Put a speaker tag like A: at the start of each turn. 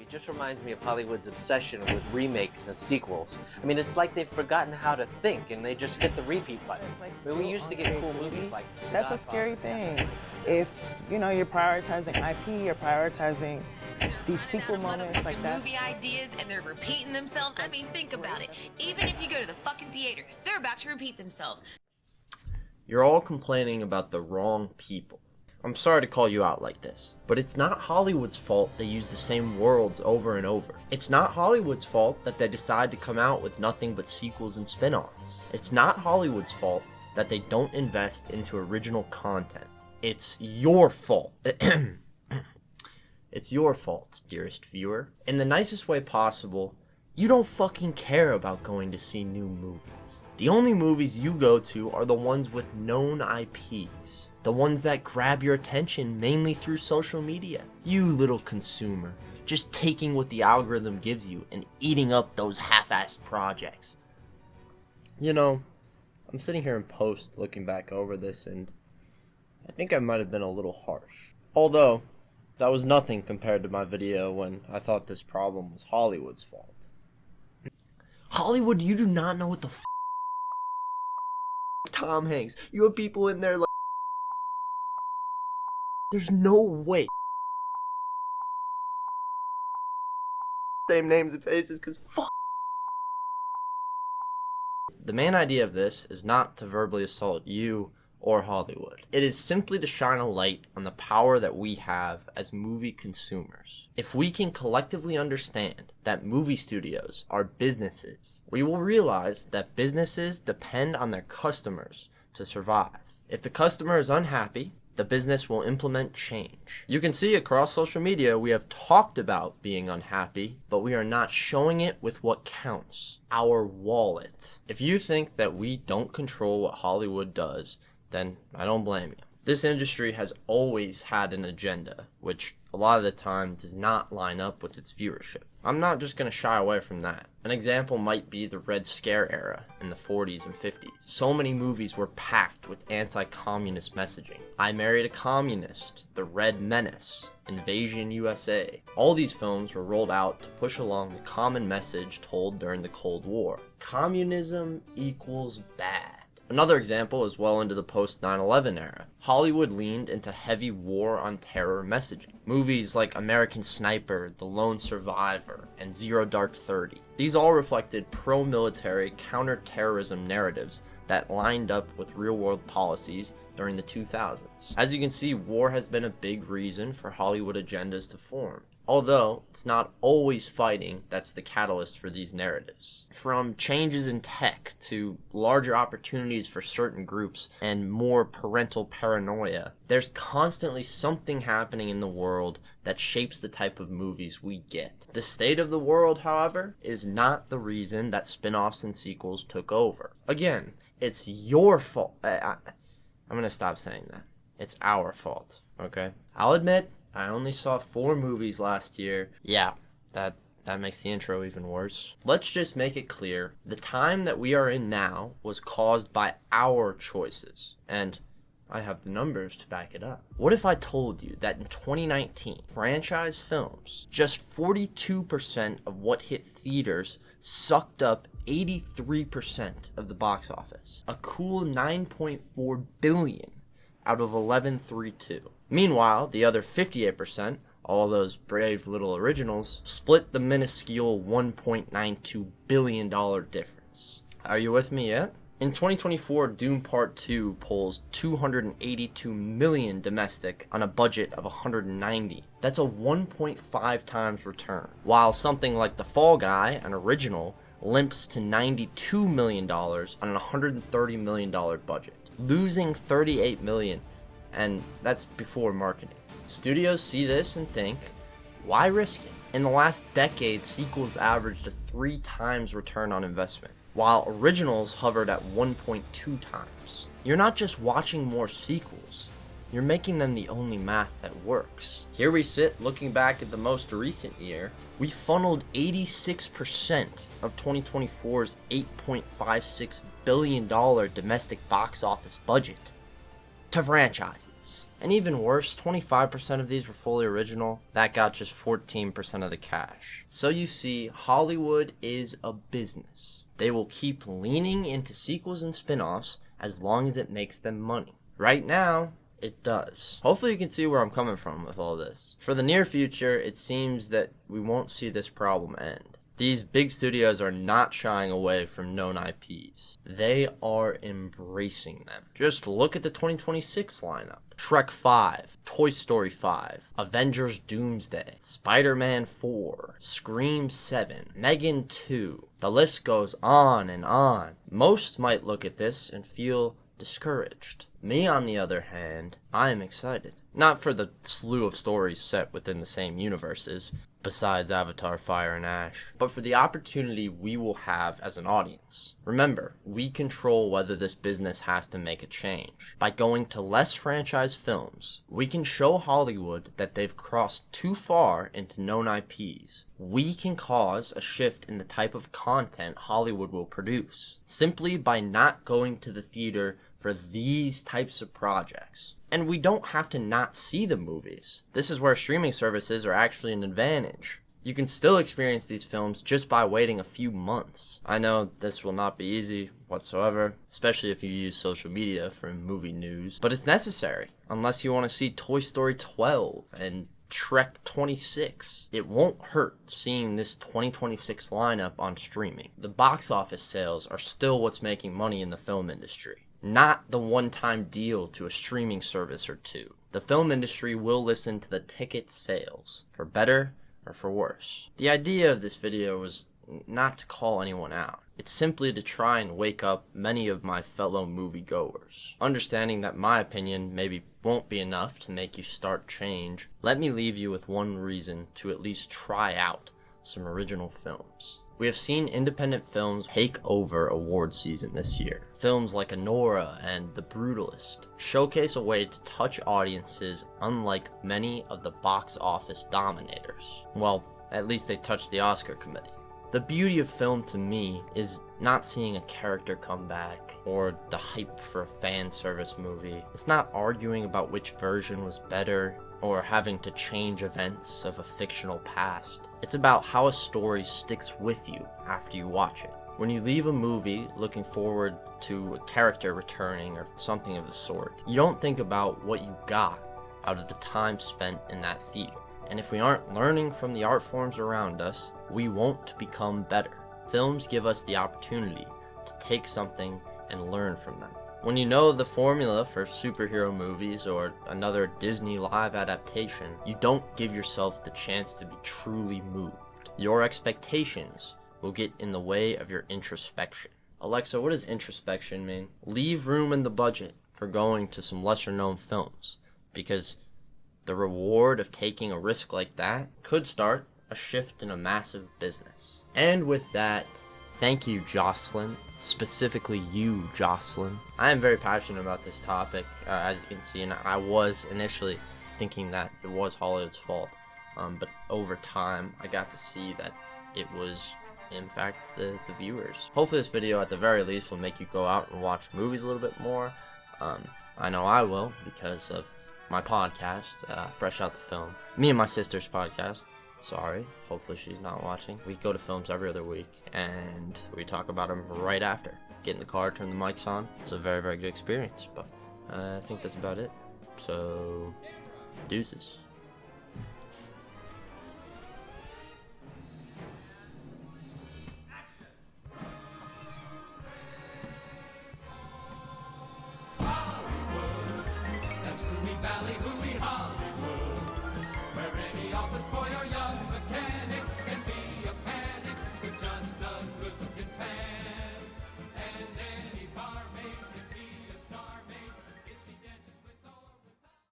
A: It just reminds me of Hollywood's obsession with remakes and sequels. I mean, it's like they've forgotten how to think and they just hit the repeat button. I mean, we used to get cool movies like The
B: That's a
A: Godfather
B: scary
A: and
B: thing. If, you're prioritizing IP, you're prioritizing these sequel moments like that.
C: Movie ideas and they're repeating themselves. I mean, think about it. Even if you go to the fucking theater, they're about to repeat themselves.
D: You're all complaining about the wrong people. I'm sorry to call you out like this, but it's not Hollywood's fault they use the same worlds over and over. It's not Hollywood's fault that they decide to come out with nothing but sequels and spin-offs. It's not Hollywood's fault that they don't invest into original content. It's your fault. It's your fault, dearest viewer. In the nicest way possible, you don't fucking care about going to see new movies. The only movies you go to are the ones with known IPs. The ones that grab your attention mainly through social media. You little consumer, just taking what the algorithm gives you and eating up those half-assed projects. I'm sitting here in post looking back over this and I think I might have been a little harsh. Although, that was nothing compared to my video when I thought this problem was Hollywood's fault. Hollywood, you do not know what the Tom Hanks. You have people in there like... There's no way. Same names and faces, because fuck. The main idea of this is not to verbally assault you or Hollywood. It is simply to shine a light on the power that we have as movie consumers. If we can collectively understand that movie studios are businesses, we will realize that businesses depend on their customers to survive. If the customer is unhappy, the business will implement change. You can see across social media we have talked about being unhappy, but we are not showing it with what counts, our wallet. If you think that we don't control what Hollywood does, then I don't blame you. This industry has always had an agenda, which a lot of the time does not line up with its viewership. I'm not just going to shy away from that. An example might be the Red Scare era in the 40s and 50s. So many movies were packed with anti-communist messaging. I Married a Communist, The Red Menace, Invasion USA. All these films were rolled out to push along the common message told during the Cold War. Communism equals bad. Another example is well into the post 9/11 era. Hollywood leaned into heavy war on terror messaging. Movies like American Sniper, The Lone Survivor, and Zero Dark 30. These all reflected pro-military counter-terrorism narratives that lined up with real-world policies during the 2000s. As you can see, war has been a big reason for Hollywood agendas to form. Although, it's not always fighting that's the catalyst for these narratives. From changes in tech to larger opportunities for certain groups and more parental paranoia, there's constantly something happening in the world that shapes the type of movies we get. The state of the world, however, is not the reason that spin-offs and sequels took over. Again, it's your fault. I'm gonna stop saying that. It's our fault, okay? I'll admit, I only saw 4 movies last year. Yeah, that makes the intro even worse. Let's just make it clear, the time that we are in now was caused by our choices. And I have the numbers to back it up. What if I told you that in 2019, franchise films, just 42% of what hit theaters sucked up 83% of the box office? A cool $9.4 billion out of 11.32. Meanwhile, the other 58%, all those brave little originals, split the minuscule $1.92 billion difference. Are you with me yet? In 2024, Doom Part 2 pulls $282 million domestic on a budget of $190. That's a 1.5 times return. While something like The Fall Guy, an original, limps to $92 million on a $130 million budget, losing $38 million. And that's before marketing. Studios see this and think, why risk it? In the last decade, sequels averaged a 3 times return on investment, while originals hovered at 1.2 times. You're not just watching more sequels, you're making them the only math that works. Here we sit looking back at the most recent year. We funneled 86% of 2024's $8.56 billion domestic box office budget to franchises. And even worse, 25% of these were fully original. That got just 14% of the cash. So you see, Hollywood is a business. They will keep leaning into sequels and spin-offs as long as it makes them money. Right now, it does. Hopefully you can see where I'm coming from with all this. For the near future, it seems that we won't see this problem end. These big studios are not shying away from known IPs. They are embracing them. Just look at the 2026 lineup. Shrek 5, Toy Story 5, Avengers Doomsday, Spider-Man 4, Scream 7, Megan 2. The list goes on and on. Most might look at this and feel discouraged. Me, on the other hand, I am excited. Not for the slew of stories set within the same universes, besides Avatar, Fire, and Ash, but for the opportunity we will have as an audience. Remember, we control whether this business has to make a change. By going to less franchise films, we can show Hollywood that they've crossed too far into known IPs. We can cause a shift in the type of content Hollywood will produce, simply by not going to the theater for these types of projects. And we don't have to not see the movies. This is where streaming services are actually an advantage. You can still experience these films just by waiting a few months. I know this will not be easy whatsoever, especially if you use social media for movie news, but it's necessary unless you want to see Toy Story 12 and Shrek 26. It won't hurt seeing this 2026 lineup on streaming. The box office sales are still what's making money in the film industry, not the one-time deal to a streaming service or two. The film industry will listen to the ticket sales, for better or for worse. The idea of this video was not to call anyone out. It's simply to try and wake up many of my fellow moviegoers. Understanding that my opinion maybe won't be enough to make you start change, let me leave you with one reason to at least try out some original films. We have seen independent films take over award season this year. Films like Anora and The Brutalist showcase a way to touch audiences unlike many of the box office dominators. Well, at least they touch the Oscar committee. The beauty of film to me is not seeing a character come back or the hype for a fan service movie. It's not arguing about which version was better or having to change events of a fictional past. It's about how a story sticks with you after you watch it. When you leave a movie looking forward to a character returning or something of the sort, you don't think about what you got out of the time spent in that theater. And if we aren't learning from the art forms around us, we won't become better. Films give us the opportunity to take something and learn from them. When you know the formula for superhero movies or another Disney live adaptation, you don't give yourself the chance to be truly moved. Your expectations will get in the way of your introspection. Alexa, what does introspection mean? Leave room in the budget for going to some lesser known films, because the reward of taking a risk like that could start a shift in a massive business. And with that, thank you, Jocelyn. Specifically you, Jocelyn. I am very passionate about this topic, as you can see, and I was initially thinking that it was Hollywood's fault, but over time I got to see that it was in fact the viewers. Hopefully this video at the very least will make you go out and watch movies a little bit more. I know I will, because of my podcast, Fresh Out the Film. Me and my sister's podcast. Sorry, hopefully she's not watching. We go to films every other week, and we talk about them right after. Get in the car, turn the mics on. It's a very, very good experience, but I think that's about it. So, deuces.
E: That's Hooey Valley, Hooey Hollywood, where any office boy or young